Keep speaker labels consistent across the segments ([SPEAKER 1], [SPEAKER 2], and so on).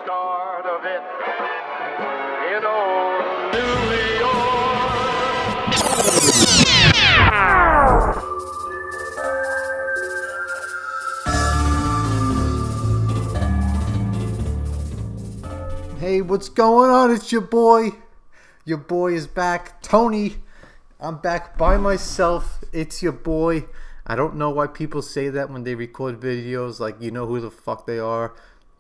[SPEAKER 1] start of it in old New York.
[SPEAKER 2] Hey, what's going on? It's your boy. Your boy is back. Tony. I'm back by myself. It's your boy. I don't know why people say that when they record videos, like you know who the fuck they are.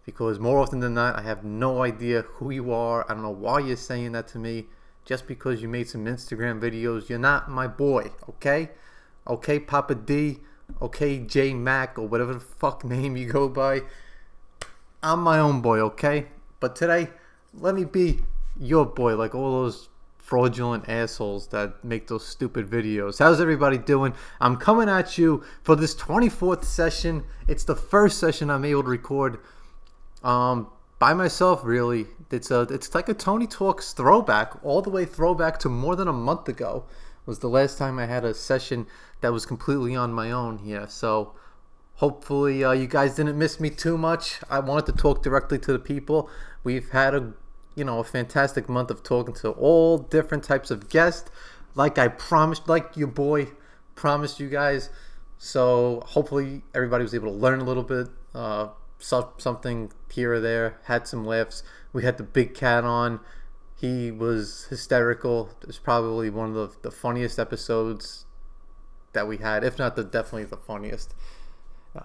[SPEAKER 2] Because more often than not, I have no idea who you are. I don't know why you're saying that to me. Just because you made some Instagram videos, you're not my boy, okay? Okay, Papa D. Okay, J Mac, or whatever the fuck name you go by. I'm my own boy, okay? But today, let me be your boy, like all those fraudulent assholes that make those stupid videos. How's everybody doing? I'm coming at you for this 24th session. It's the first session I'm able to record by myself, really. It's like a Tony Talks throwback, all the way throwback to more than a month ago was the last time I had a session that was completely on my own here. So hopefully you guys didn't miss me too much. I wanted to talk directly to the people. We've had a fantastic month of talking to all different types of guests, like I promised, like your boy promised you guys. So hopefully everybody was able to learn a little bit, something here or there, had some laughs. We had the big cat on. He was hysterical. It was probably one of the funniest episodes that we had, if not definitely the funniest.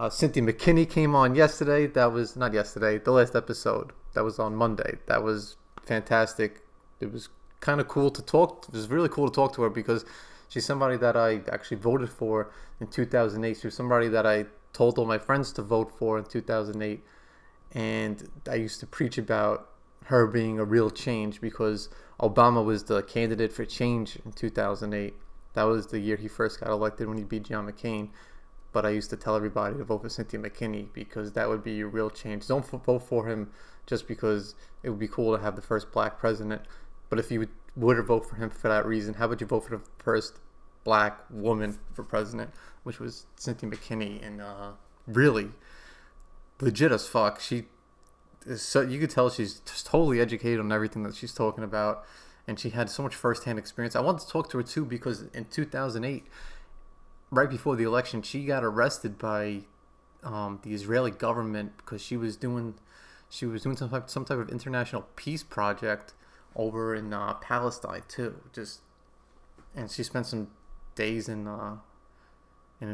[SPEAKER 2] Cynthia McKinney came on yesterday. That was not yesterday, the last episode. That was on Monday. That was fantastic. It was kind of cool to talk. It was really cool to talk to her because she's somebody that I actually voted for in 2008. She was somebody that I told all my friends to vote for in 2008. And I used to preach about her being a real change because Obama was the candidate for change in 2008. That was the year he first got elected when he beat John McCain. But I used to tell everybody to vote for Cynthia McKinney because that would be a real change. Don't vote for him just because it would be cool to have the first black president. But if you would vote for him for that reason, how about you vote for the first black woman for president, which was Cynthia McKinney, and really legit as fuck. She is so, you could tell she's just totally educated on everything that she's talking about, and she had so much firsthand experience. I wanted to talk to her too because in 2008, right before the election, she got arrested by the Israeli government because she was doing some type of international peace project over in Palestine too. And she spent some days in an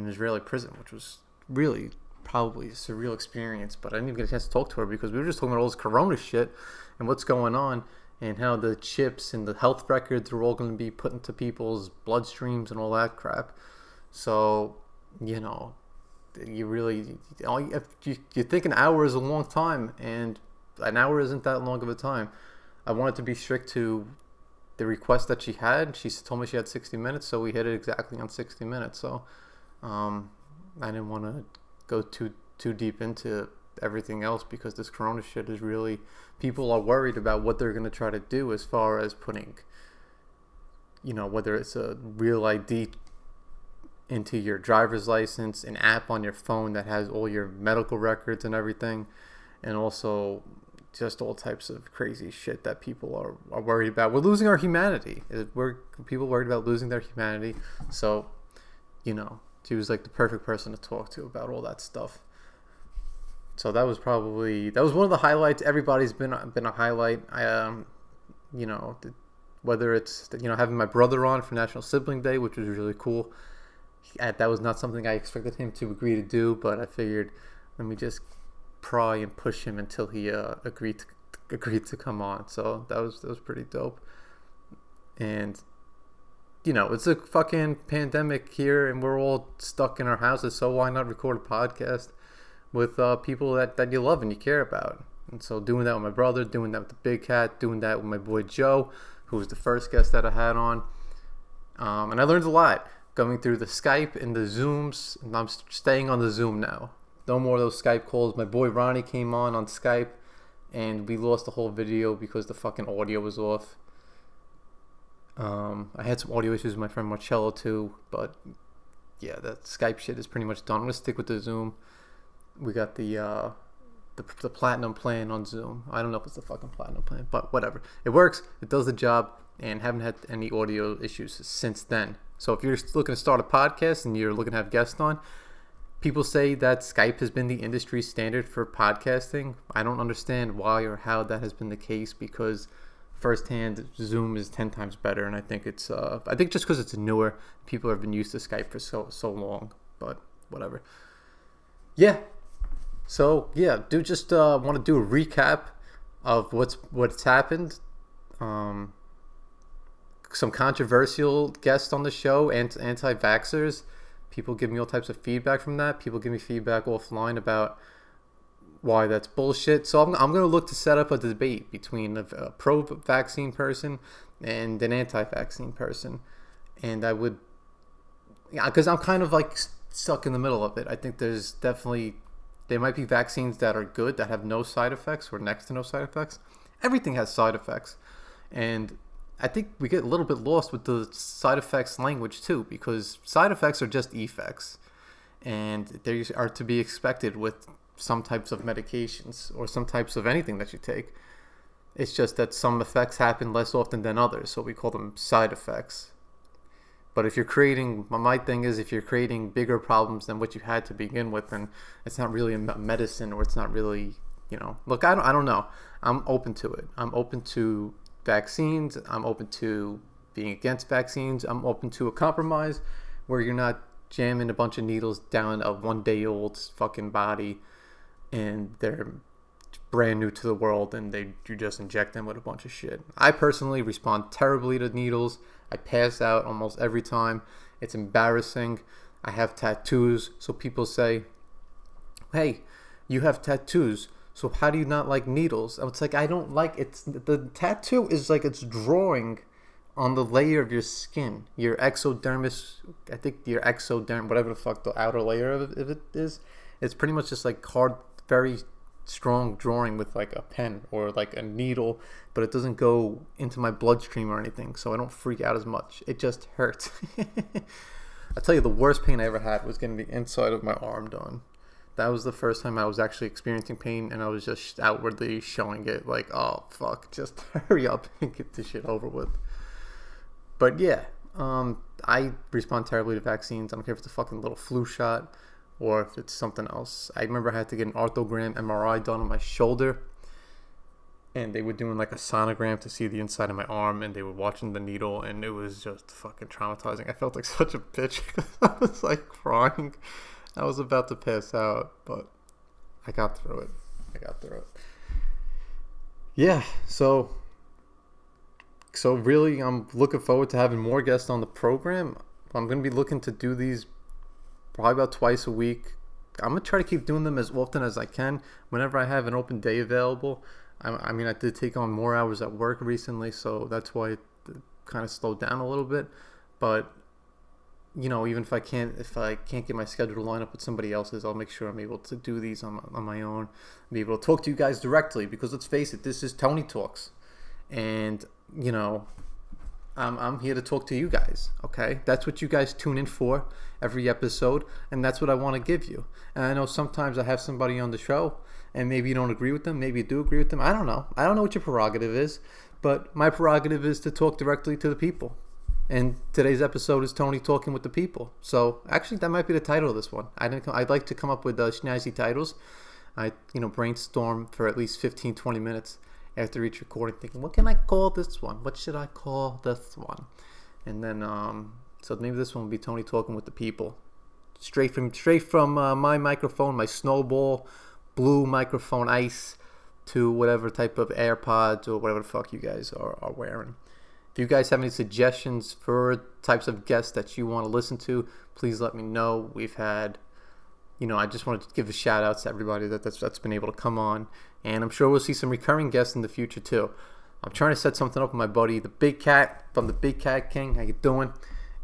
[SPEAKER 2] Israeli prison, which was really probably a surreal experience. But I didn't even get a chance to talk to her because we were just talking about all this Corona shit and what's going on and how the chips and the health records are all going to be put into people's bloodstreams and all that crap. So, you really, you think an hour is a long time, and an hour isn't that long of a time. I wanted to be strict to the request that she had. She told me she had 60 minutes, so we hit it exactly on 60 minutes. So, I didn't want to go too deep into everything else because this Corona shit is really, people are worried about what they're going to try to do as far as putting, whether it's a real ID into your driver's license, an app on your phone that has all your medical records and everything, and also just all types of crazy shit that people are worried about. We're losing our humanity. People worried about losing their humanity. So, she was like the perfect person to talk to about all that stuff. So that was one of the highlights. Everybody's been a highlight. Whether it's having my brother on for National Sibling Day, which was really cool. That was not something I expected him to agree to do, but I figured let me just pry and push him until he agreed to come on. So that was pretty dope. And it's a fucking pandemic here, and we're all stuck in our houses. So why not record a podcast with people that you love and you care about? And so doing that with my brother, doing that with the big cat, doing that with my boy Joe, who was the first guest that I had on, and I learned a lot. Going through the Skype and the Zooms, and I'm staying on the Zoom now. No more of those Skype calls. My boy Ronnie came on Skype, and we lost the whole video because the fucking audio was off. I had some audio issues with my friend Marcello too, but yeah, that Skype shit is pretty much done. I'm gonna stick with the Zoom. We got the the platinum plan on Zoom. I don't know if it's the fucking platinum plan, but whatever. It works. It does the job, and haven't had any audio issues since then. So if you're looking to start a podcast and you're looking to have guests on, people say that Skype has been the industry standard for podcasting. I don't understand why or how that has been the case, because firsthand, Zoom is 10 times better, and I think it's I think just because it's newer, people have been used to Skype for so long. But whatever. Yeah. So yeah, just want to do a recap of what's happened. Some controversial guests on the show, and anti-vaxxers. People give me all types of feedback from that. People give me feedback offline about why that's bullshit. So I'm going to look to set up a debate between a pro-vaccine person and an anti-vaccine person. And I would, because I'm kind of like stuck in the middle of it. I think there might be vaccines that are good, that have no side effects or next to no side effects. Everything has side effects. And I think we get a little bit lost with the side effects language too, because side effects are just effects. And they are to be expected with some types of medications or some types of anything that you take. It's just that some effects happen less often than others, so we call them side effects. But if you're creating, my thing is, if you're creating bigger problems than what you had to begin with, then it's not really a medicine, or it's not really, look, I don't know. I'm open to it. I'm open to vaccines. I'm open to being against vaccines. I'm open to a compromise where you're not jamming a bunch of needles down a 1-day-old fucking body, and they're brand new to the world, and you just inject them with a bunch of shit. I personally respond terribly to needles. I pass out almost every time. It's embarrassing. I have tattoos, so people say, hey, you have tattoos, so how do you not like needles? It's like, I don't like it. The tattoo is like it's drawing on the layer of your skin, your exodermis. I think your exoderm, whatever the fuck the outer layer of it is. It's pretty much just like hard, very strong drawing with like a pen or like a needle, but it doesn't go into my bloodstream or anything, so I don't freak out as much. It just hurts. I tell you, the worst pain I ever had was getting the inside of my arm done. That was the first time I was actually experiencing pain, and I was just outwardly showing it like, oh fuck, just hurry up and get this shit over with. But yeah, I respond terribly to vaccines. I don't care if it's a fucking little flu shot or if it's something else. I remember I had to get an arthrogram MRI done on my shoulder, and they were doing like a sonogram to see the inside of my arm, and they were watching the needle, and it was just fucking traumatizing. I felt like such a bitch because I was like crying. I was about to pass out, but I got through it. Yeah, so really, I'm looking forward to having more guests on the program. I'm going to be looking to do these probably about twice a week. I'm going to try to keep doing them as often as I can whenever I have an open day available. I mean, I did take on more hours at work recently, so that's why it kind of slowed down a little bit. But, even if I can't get my schedule to line up with somebody else's, I'll make sure I'm able to do these on my own. Be able to talk to you guys directly, because let's face it, this is Tony Talks. And, I'm here to talk to you guys, okay? That's what you guys tune in for every episode, and that's what I want to give you. And I know sometimes I have somebody on the show, and maybe you don't agree with them, maybe you do agree with them. I don't know what your prerogative is, but my prerogative is to talk directly to the people. And today's episode is Tony Talking with the People. So actually, that might be the title of this one. I'd like to come up with snazzy titles. I brainstorm for at least 15-20 minutes after each recording, thinking, what can I call this one? What should I call this one? And then, so maybe this one will be Tony Talking with the People. Straight from my microphone, my Snowball Blue microphone Ice, to whatever type of AirPods or whatever the fuck you guys are wearing. If you guys have any suggestions for types of guests that you want to listen to, please let me know. We've had, I just wanted to give a shout out to everybody that's been able to come on. And I'm sure we'll see some recurring guests in the future too. I'm trying to set something up with my buddy, the Big Cat, from the Big Cat King. How you doing?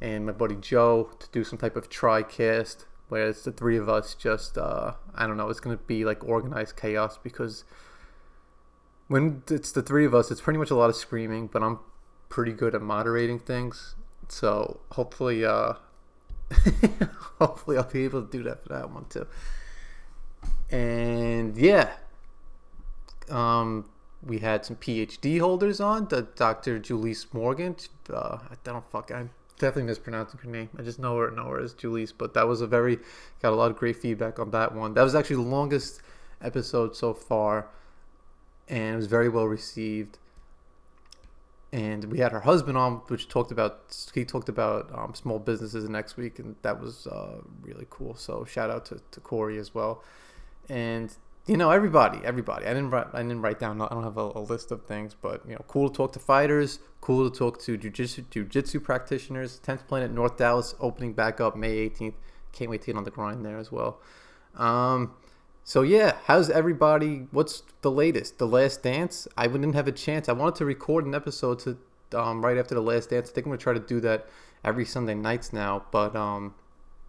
[SPEAKER 2] And my buddy Joe, to do some type of tri-cast where it's the three of us just, I don't know, it's going to be like organized chaos, because when it's the three of us, it's pretty much a lot of screaming, but I'm pretty good at moderating things. So hopefully hopefully I'll be able to do that for that one too. And yeah, We had some PhD holders on, the Dr. Julisse Morgan. I I'm definitely mispronouncing her name. I just know her as Julisse, but that was got a lot of great feedback on that one. That was actually the longest episode so far, and it was very well received. And we had her husband on, he talked about small businesses next week, and that was really cool. So shout out to Corey as well. And everybody. I didn't write down. I don't have a list of things, but cool to talk to fighters. Cool to talk to jiu-jitsu practitioners. 10th Planet North Dallas opening back up May 18th. Can't wait to get on the grind there as well. So yeah, how's everybody? What's the latest? The Last Dance? I didn't have a chance. I wanted to record an episode to right after The Last Dance. I think I'm gonna try to do that every Sunday nights now. But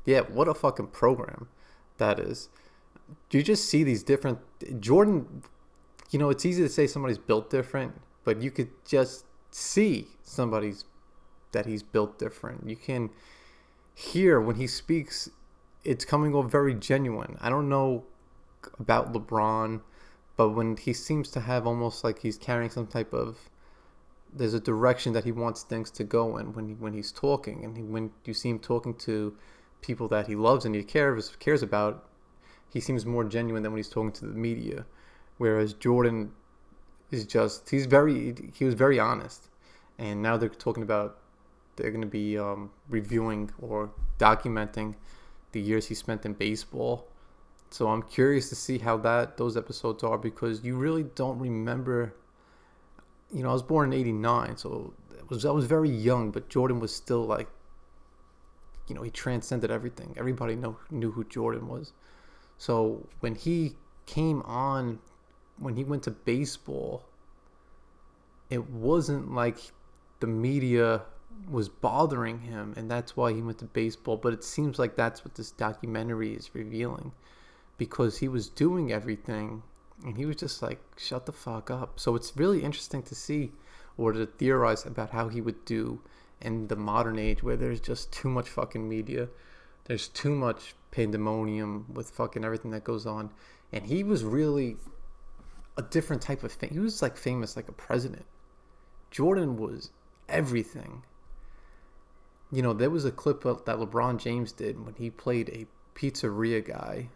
[SPEAKER 2] yeah, what a fucking program that is. Do you just see these different Jordan? It's easy to say somebody's built different, but you could just see that he's built different. You can hear when he speaks, it's coming off very genuine. I don't know about LeBron, but when he seems to have almost like he's carrying some type of, there's a direction that he wants things to go in when he's talking, and when you see him talking to people that he loves and he cares about, he seems more genuine than when he's talking to the media. Whereas Jordan is just, he was very honest, and now they're talking about they're going to be reviewing or documenting the years he spent in baseball. So I'm curious to see how those episodes are, because you really don't remember. I was born in '89, so I was very young, but Jordan was still like, he transcended everything. Everybody knew who Jordan was. So when he came on, when he went to baseball, it wasn't like the media was bothering him, and that's why he went to baseball. But it seems like that's what this documentary is revealing, because he was doing everything and he was just like, shut the fuck up. So it's really interesting to see or to theorize about how he would do in the modern age, where there's just too much fucking media. There's too much pandemonium with fucking everything that goes on. And he was really a different type of he was like famous like a president. Jordan was everything. There was a clip that LeBron James did when he played a pizzeria guy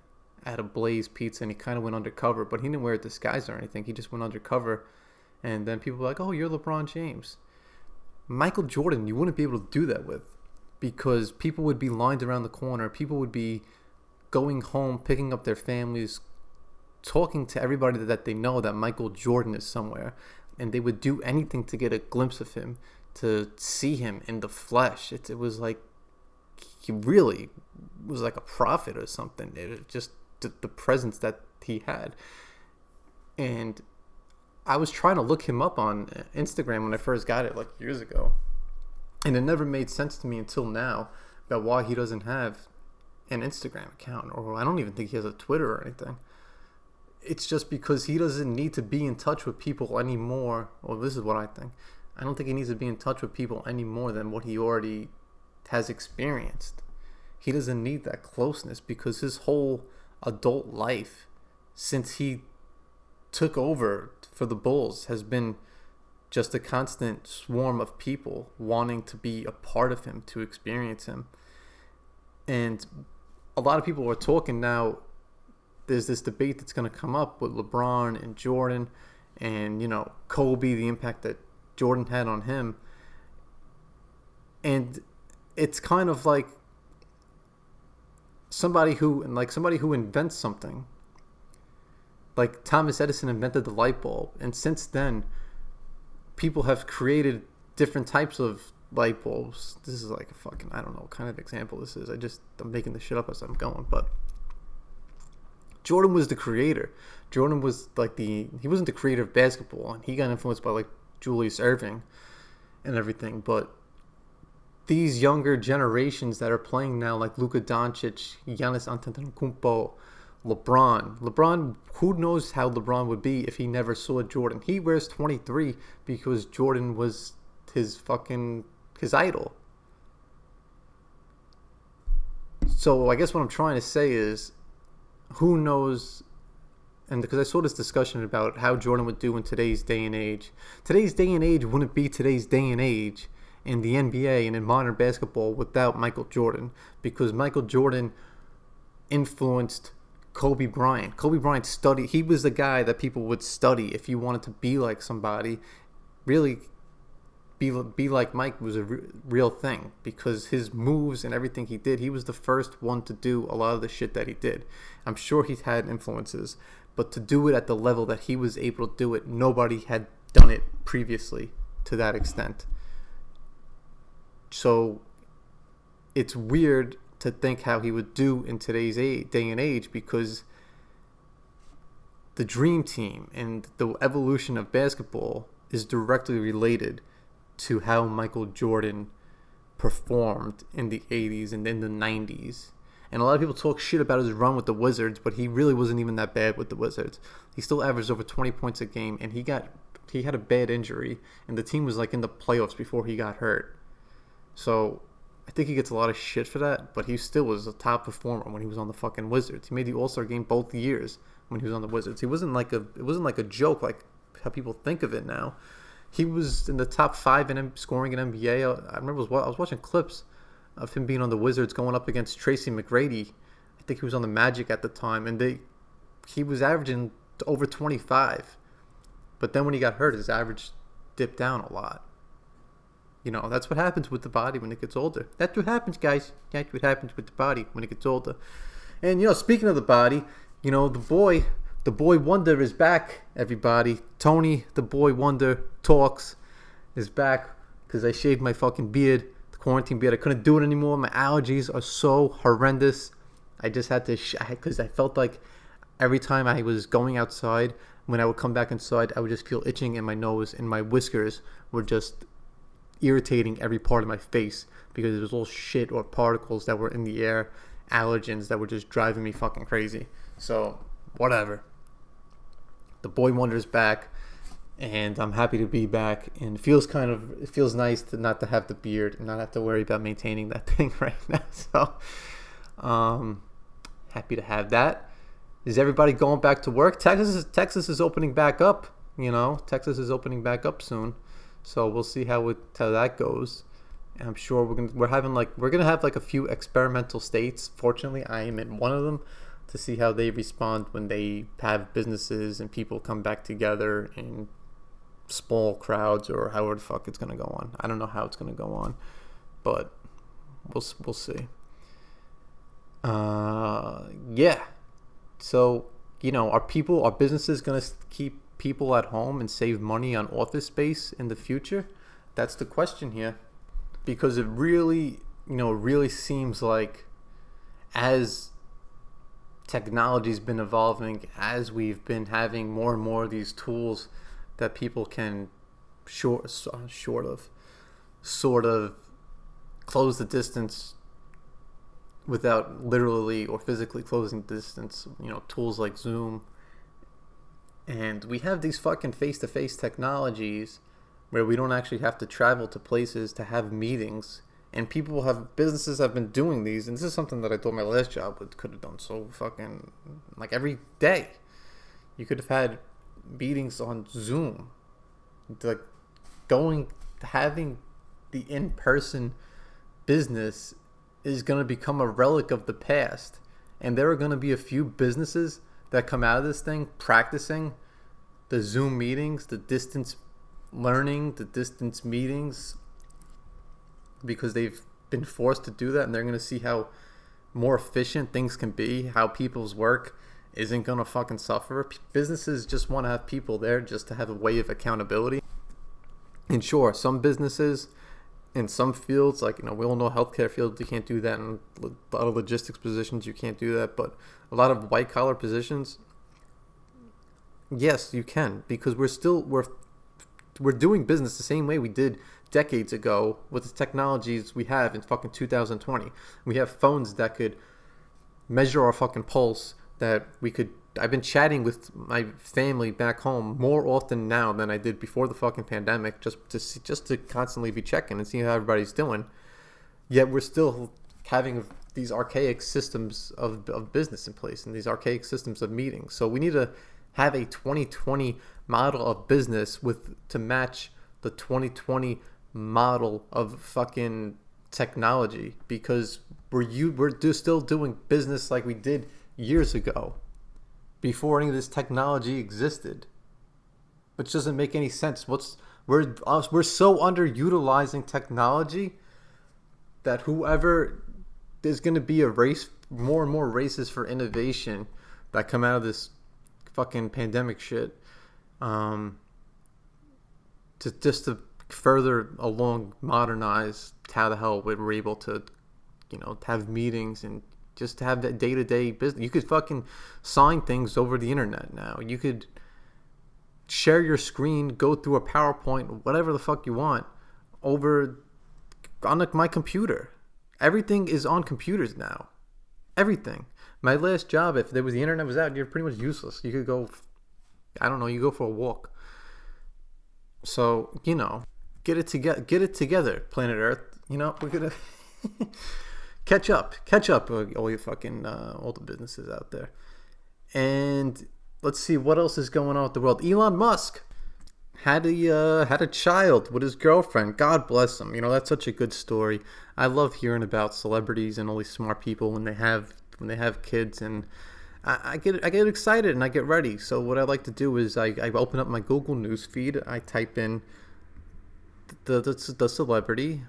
[SPEAKER 2] at a Blaze Pizza, and he kind of went undercover, but he didn't wear a disguise or anything. He just went undercover, and then people were like, oh, you're LeBron James. Michael Jordan, you wouldn't be able to do that with, because people would be lined around the corner. People would be going home, picking up their families, talking to everybody that they know that Michael Jordan is somewhere, and they would do anything to get a glimpse of him, to see him in the flesh. It was like he really was like a prophet or something. It was just the presence that he had. And I was trying to look him up on Instagram when I first got it like years ago, and it never made sense to me until now about why he doesn't have an Instagram account, or I don't even think he has a Twitter or anything. It's just because he doesn't need to be in touch with people anymore. Well, this is what I think. I don't think he needs to be in touch with people any more than what he already has experienced. He doesn't need that closeness, because his whole adult life since he took over for the Bulls has been just a constant swarm of people wanting to be a part of him, to experience him. And a lot of people are talking now, there's this debate that's going to come up with LeBron and Jordan and, Kobe, the impact that Jordan had on him. And it's kind of like somebody who invents something. Like Thomas Edison invented the light bulb, and since then people have created different types of light bulbs. This is like a fucking, I don't know what kind of example this is. I'm making this shit up as I'm going, but Jordan was the creator. Jordan was like he wasn't the creator of basketball, and he got influenced by like Julius Erving and everything, but these younger generations that are playing now, like Luka Doncic, Giannis Antetokounmpo, LeBron, who knows how LeBron would be if he never saw Jordan. He wears 23 because Jordan was his idol. So I guess what I'm trying to say is, who knows and because I saw this discussion about how Jordan would do in today's day and age. Today's day and age wouldn't be today's day and age in the NBA and in modern basketball without Michael Jordan, because Michael Jordan influenced Kobe Bryant. Kobe Bryant studied. He was the guy that people would study if you wanted to be like somebody. Really, be like Mike was a real thing, because his moves and everything he did, he was the first one to do a lot of the shit that he did. I'm sure he had influences, but to do it at the level that he was able to do it, nobody had done it previously to that extent. So it's weird to think how he would do in today's day and age, because the dream team and the evolution of basketball is directly related to how Michael Jordan performed in the 80s and in the 90s. And a lot of people talk shit about his run with the Wizards, but he really wasn't even that bad with the Wizards. He still averaged over 20 points a game, and he had a bad injury, and the team was like in the playoffs before he got hurt. So I think he gets a lot of shit for that, but he still was a top performer when he was on the fucking Wizards. He made the All-Star game both years when he was on the Wizards. It wasn't like a joke like how people think of it now. He was in the top 5 in scoring in NBA. I remember I was watching clips of him being on the Wizards going up against Tracy McGrady. I think he was on the Magic at the time, and he was averaging over 25. But then when he got hurt, his average dipped down a lot. You know, that's what happens with the body when it gets older. That's what happens, guys. That's what happens with the body when it gets older. And, you know, speaking of the body, you know, the boy wonder is back, everybody. Tony, the boy wonder, talks, is back because I shaved my fucking beard, the quarantine beard. I couldn't do it anymore. My allergies are so horrendous. I just had to, because I felt like every time I was going outside, when I would come back inside, I would just feel itching in my nose, and my whiskers were just irritating every part of my face because it was all shit or particles that were in the air, allergens that were just driving me fucking crazy. So, whatever. The boy wonder's back, and I'm happy to be back, and it feels nice to not to have the beard and not have to worry about maintaining that thing right now. So, happy to have that. Is everybody going back to work? Texas is opening back up. You know, Texas is opening back up soon. So we'll see how that goes. And I'm sure we're gonna have like a few experimental states. Fortunately, I am in one of them, to see how they respond when they have businesses and people come back together in small crowds, or however the fuck it's gonna go on. I don't know how it's gonna go on, but we'll see. Yeah. So, you know, are businesses gonna keep people at home and save money on office space in the future? That's the question here, because it really seems like as technology's been evolving, as we've been having more and more of these tools that people can sort of close the distance without literally or physically closing the distance, you know, tools like Zoom. And we have these fucking face-to-face technologies where we don't actually have to travel to places to have meetings. And businesses have been doing these. And this is something that I thought my last job could have done so fucking, like, every day. You could have had meetings on Zoom. Like, having the in-person business is going to become a relic of the past. And there are going to be a few businesses that come out of this thing practicing the Zoom meetings, the distance learning, the distance meetings, because they've been forced to do that, and they're going to see how more efficient things can be, how people's work isn't going to fucking suffer. Businesses just want to have people there just to have a way of accountability. And sure, some businesses in some fields, like, you know, we all know healthcare fields, you can't do that. In a lot of logistics positions, you can't do that. But a lot of white collar positions, yes, you can, because we're doing business the same way we did decades ago with the technologies we have in fucking 2020. We have phones that could measure our fucking pulse, that we could. I've been chatting with my family back home more often now than I did before the fucking pandemic, just to constantly be checking and seeing how everybody's doing. Yet we're still having these archaic systems of business in place and these archaic systems of meetings. So we need to have a 2020 model of business to match the 2020 model of fucking technology, because we're still doing business like we did years ago before any of this technology existed, which doesn't make any sense. We're so underutilizing technology that whoever there's going to be a race, more and more races for innovation that come out of this fucking pandemic shit, to further along modernize how the hell we're able to, have meetings and just have that day-to-day business. You could fucking sign things over the internet now. You could share your screen, go through a PowerPoint, whatever the fuck you want, over on my computer. Everything is on computers now. Everything. My last job, if the internet was out, you're pretty much useless. You could go, you go for a walk. So, get it together, planet Earth. We're gonna catch up, all you fucking all the businesses out there. And let's see what else is going on with the world. Elon Musk had a child with his girlfriend. God bless him. That's such a good story. I love hearing about celebrities and all these smart people when they have kids, and I get excited and I get ready. So what I like to do is I open up my Google News feed. I type in the celebrity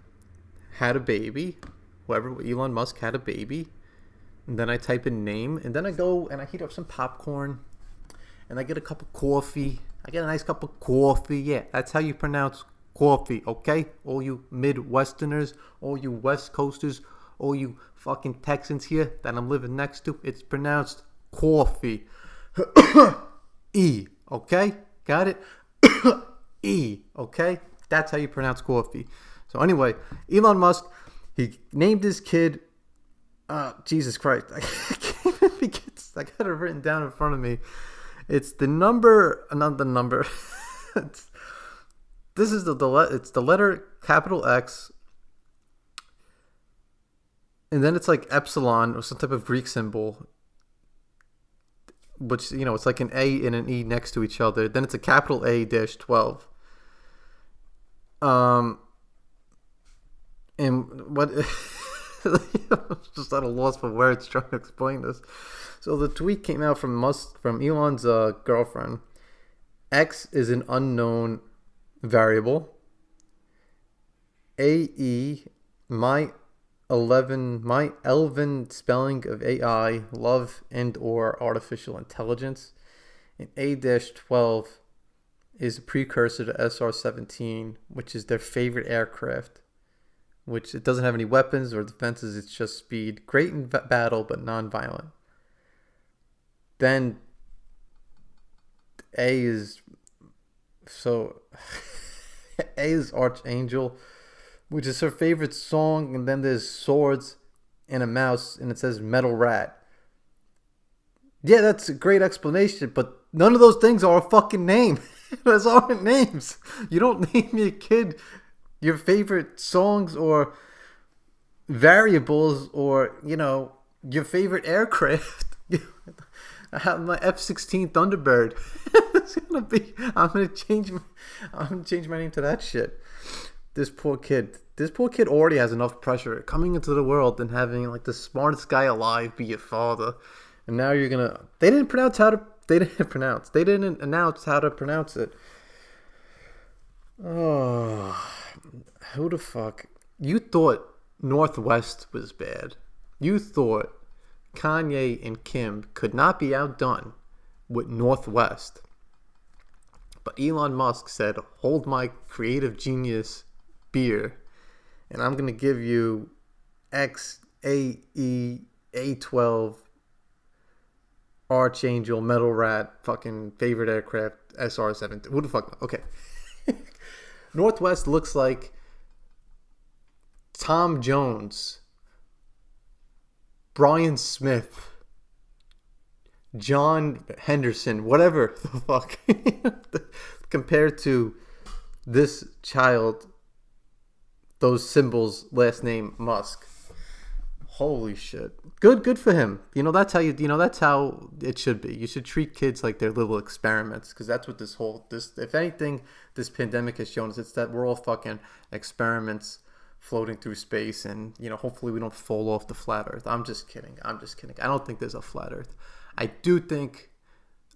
[SPEAKER 2] had a baby, whoever, Elon Musk had a baby, and then I type in name, and then I go and I heat up some popcorn, and I get a cup of coffee. I get a nice cup of coffee. Yeah, that's how you pronounce coffee, okay? All you Midwesterners, all you West Coasters, all you fucking Texans here that I'm living next to, it's pronounced coffee. E, okay? Got it? E, okay? That's how you pronounce coffee. So anyway, Elon Musk, he named his kid, Jesus Christ, I can't even begin. I got it written down in front of me. It's the number, not the number. It's the letter capital X, and then it's like epsilon or some type of Greek symbol, which it's like an A and an E next to each other. Then it's a capital A -12. And what? I'm just at a loss for words trying to explain this. So the tweet came out from Elon's girlfriend. X is an unknown variable. AE, my elven spelling of AI, love and or artificial intelligence. And A-12 is a precursor to SR-17, which is their favorite aircraft, which it doesn't have any weapons or defenses, it's just speed. Great in battle, but non-violent. Then A is Archangel, which is her favorite song, and then there's swords and a mouse, and it says Metal Rat. Yeah, that's a great explanation, but none of those things are a fucking name. Those aren't names. You don't name your kid your favorite songs or variables or, your favorite aircraft. I have my F-16 Thunderbird. I'm gonna change my name to that shit. This poor kid already has enough pressure coming into the world and having like the smartest guy alive be your father. And now you're gonna, they didn't announce how to pronounce it. Oh, who the fuck? You thought Northwest was bad. You thought Kanye and Kim could not be outdone with Northwest. But Elon Musk said, hold my creative genius beer, and I'm going to give you A12 Archangel, Metal Rat, fucking favorite aircraft, SR-17. Who the fuck? Okay. Northwest looks like Tom Jones, Brian Smith, John Henderson, whatever the fuck, compared to this child, those symbols, last name Musk. Holy shit. Good for him. That's how that's how it should be. You should treat kids like they're little experiments, because that's what if anything, this pandemic has shown us, it's that we're all fucking experiments floating through space, and, hopefully we don't fall off the flat earth. I'm just kidding. I don't think there's a flat earth. I do think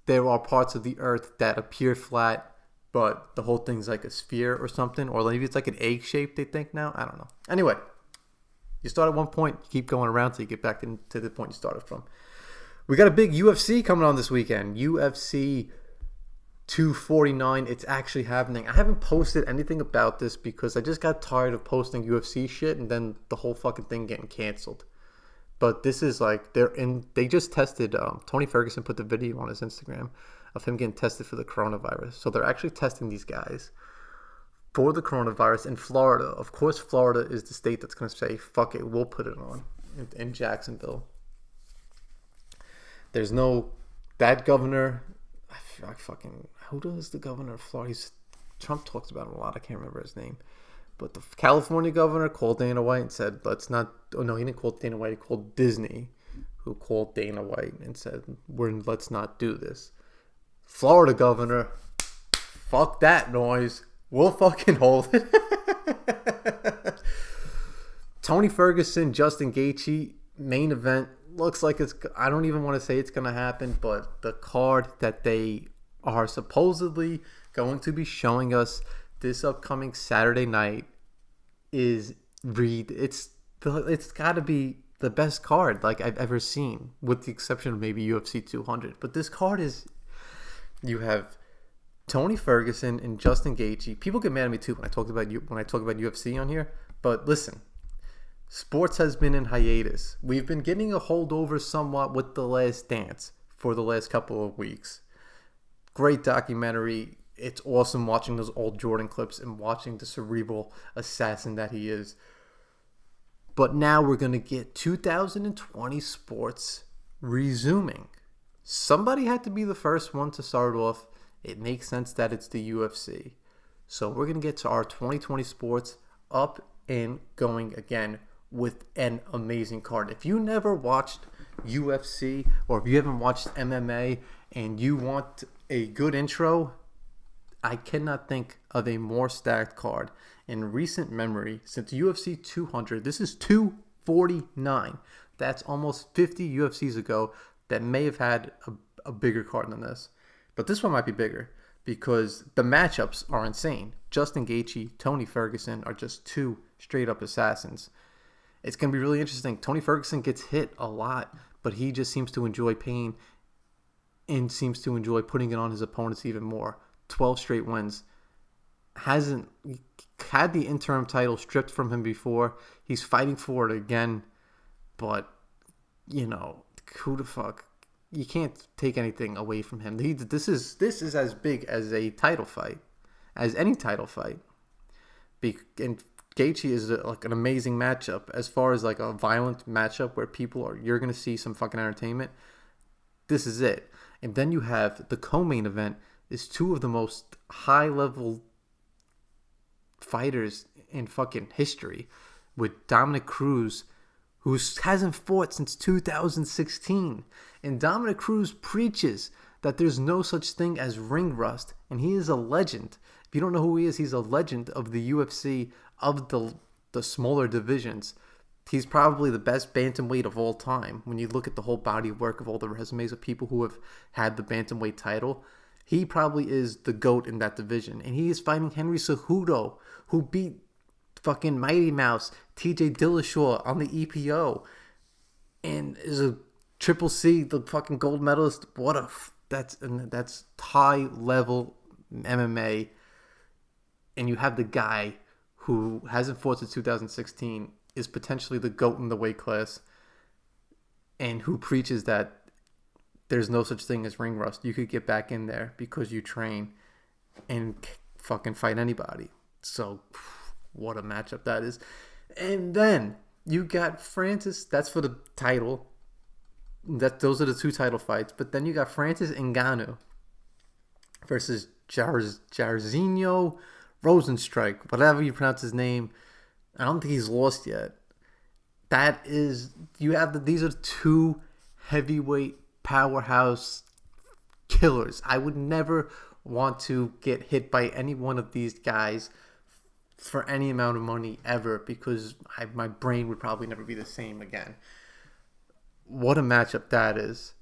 [SPEAKER 2] there are parts of the earth that appear flat, but the whole thing's like a sphere or something, or maybe it's like an egg shape, they think now. I don't know. Anyway. You start at one point, you keep going around till you get back to the point you started from. We got a big UFC coming on this weekend. UFC 249. It's actually happening. I haven't posted anything about this because I just got tired of posting UFC shit and then the whole fucking thing getting canceled. But this is like, they just tested, Tony Ferguson put the video on his Instagram of him getting tested for the coronavirus. So they're actually testing these guys for the coronavirus in Florida. Of course, Florida is the state that's going to say, fuck it, we'll put it on in Jacksonville. There's that governor, I fucking, who is the governor of Florida? Trump talks about him a lot. I can't remember his name. But the California governor called Dana White and said, let's not, oh no, he didn't call Dana White, he called Disney, who called Dana White and said, let's not do this. Florida governor, fuck that noise. We'll fucking hold it. Tony Ferguson, Justin Gaethje, main event. Looks like I don't even want to say it's going to happen, but the card that they are supposedly going to be showing us this upcoming Saturday night it's got to be the best card like I've ever seen, with the exception of maybe UFC 200. But this card you have Tony Ferguson and Justin Gaethje. People get mad at me too when I talk about UFC on here. But listen, sports has been in hiatus. We've been getting a holdover somewhat with The Last Dance for the last couple of weeks. Great documentary. It's awesome watching those old Jordan clips and watching the cerebral assassin that he is. But now we're going to get 2020 sports resuming. Somebody had to be the first one to start off. It makes sense that it's the UFC. So we're going to get to our 2020 sports up and going again with an amazing card. If you never watched UFC, or if you haven't watched MMA and you want a good intro, I cannot think of a more stacked card in recent memory since UFC 200. This is 249. That's almost 50 UFCs ago that may have had a bigger card than this. But this one might be bigger because the matchups are insane. Justin Gaethje, Tony Ferguson are just two straight up assassins. It's going to be really interesting. Tony Ferguson gets hit a lot, but he just seems to enjoy pain and seems to enjoy putting it on his opponents even more. 12 straight wins. Hasn't had the interim title stripped from him before. He's fighting for it again, but who the fuck? You can't take anything away from him. This is as big as a title fight, as any title fight. And Gaethje is like an amazing matchup as far as like a violent matchup where you're gonna see some fucking entertainment. This is it. And then you have the co-main event is two of the most high level fighters in fucking history, with Dominick Cruz, who hasn't fought since 2016. And Dominick Cruz preaches that there's no such thing as ring rust, and he is a legend. If you don't know who he is, he's a legend of the UFC, of the smaller divisions. He's probably the best bantamweight of all time. When you look at the whole body of work of all the resumes of people who have had the bantamweight title, he probably is the GOAT in that division. And he is fighting Henry Cejudo, who beat fucking Mighty Mouse, TJ Dillashaw on the EPO, and is a Triple C, the fucking gold medalist. That's high level MMA. And you have the guy who hasn't fought since 2016, is potentially the GOAT in the weight class, and who preaches that there's no such thing as ring rust. You could get back in there because you train and fucking fight anybody. So what a matchup that is. And then you got Francis, that's for the title. Those are the two title fights. But then you got Francis Ngannou versus Jairzinho Rozenstruik, whatever you pronounce his name. I don't think he's lost yet. these are two heavyweight powerhouse killers. I would never want to get hit by any one of these guys for any amount of money ever, because my brain would probably never be the same again. What a matchup that is.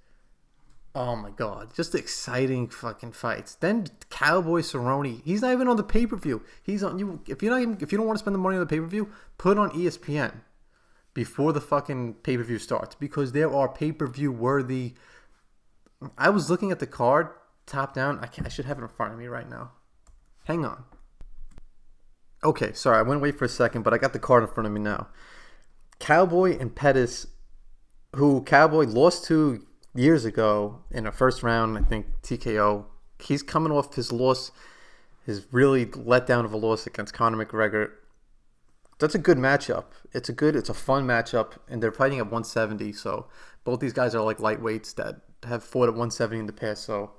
[SPEAKER 2] Oh my god, just exciting fucking fights. Then Cowboy Cerrone, he's not even on the pay-per-view. He's on you. If you don't want to spend the money on the pay-per-view, put on ESPN before the fucking pay-per-view starts, because there are pay-per-view worthy. I was looking at the card top down. I should have it in front of me right now. Hang on. Okay, sorry, I went away for a second, but I got the card in front of me now. Cowboy and Pettis, who Cowboy lost to years ago in a first round, I think TKO. He's coming off his loss, his really letdown of a loss against Conor McGregor. That's a good matchup. It's a fun matchup, and they're fighting at 170. So both these guys are like lightweights that have fought at 170 in the past. So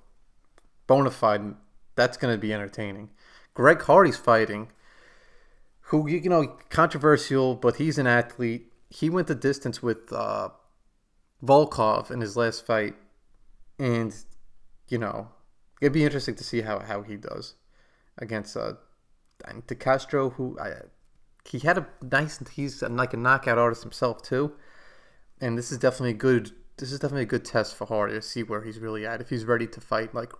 [SPEAKER 2] bona fide, that's going to be entertaining. Greg Hardy's fighting, who, you know, controversial, but he's an athlete. He went the distance with Volkov in his last fight, and you know, it'd be interesting to see how he does against De Castro, who he had he's like a knockout artist himself too, and this is definitely a good test for Hardy to see where he's really at, if he's ready to fight like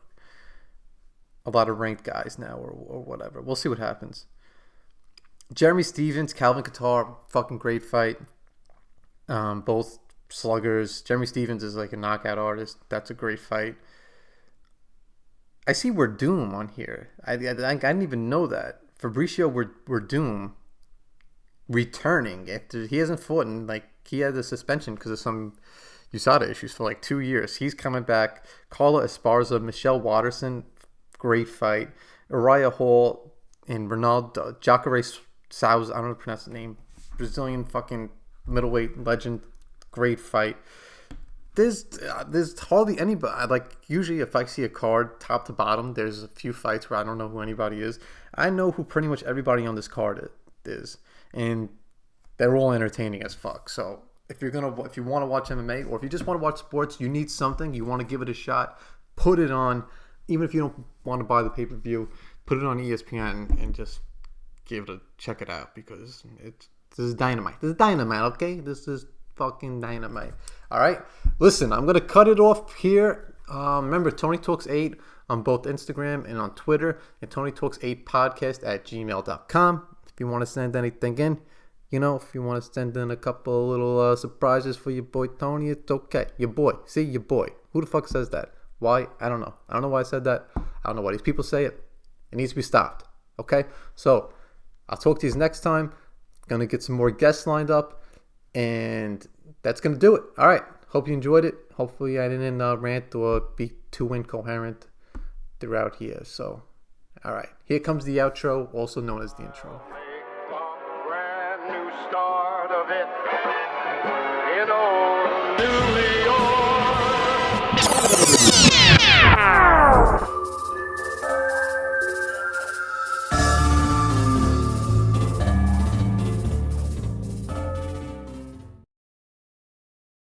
[SPEAKER 2] a lot of ranked guys now or whatever. We'll see what happens. Jeremy Stevens, Calvin Kattar, fucking great fight. Both sluggers. Jeremy Stevens is like a knockout artist. That's a great fight. I see Werdum on here. I didn't even know that. Fabricio Werdum returning after he hasn't fought in, like, he had a suspension because of some USADA issues for like 2 years. He's coming back. Carla Esparza, Michelle Watterson, great fight. Uriah Hall and Ronaldo Jacare Souza, I don't know how to pronounce the name. Brazilian fucking middleweight legend. Great fight. There's hardly anybody. Like, usually if I see a card top to bottom, there's a few fights where I don't know who anybody is. I know who pretty much everybody on this card is, and they're all entertaining as fuck. So if you want to watch MMA, or if you just want to watch sports, you need something, you want to give it a shot, put it on. Even if you don't want to buy the pay-per-view, put it on ESPN and just check it out, because this is dynamite. This is dynamite, okay? This is fucking dynamite. All right, listen, I'm gonna cut it off here. Remember, Tony Talks 8 on both Instagram and on Twitter, and Tony Talks 8 podcast at gmail.com. If you want to send anything in, you know, if you want to send in a couple of little surprises for your boy Tony, it's okay. Your boy. See, your boy. Who the fuck says that? Why? I don't know. I don't know why I said that. I don't know why these people say it. It needs to be stopped. Okay? So, I'll talk to you next time. Gonna get some more guests lined up, and that's gonna do it. All right. Hope you enjoyed it. Hopefully I didn't rant or be too incoherent throughout here. So, all right. Here comes the outro, also known as the intro.
[SPEAKER 1] Make a brand new start of it in old New York.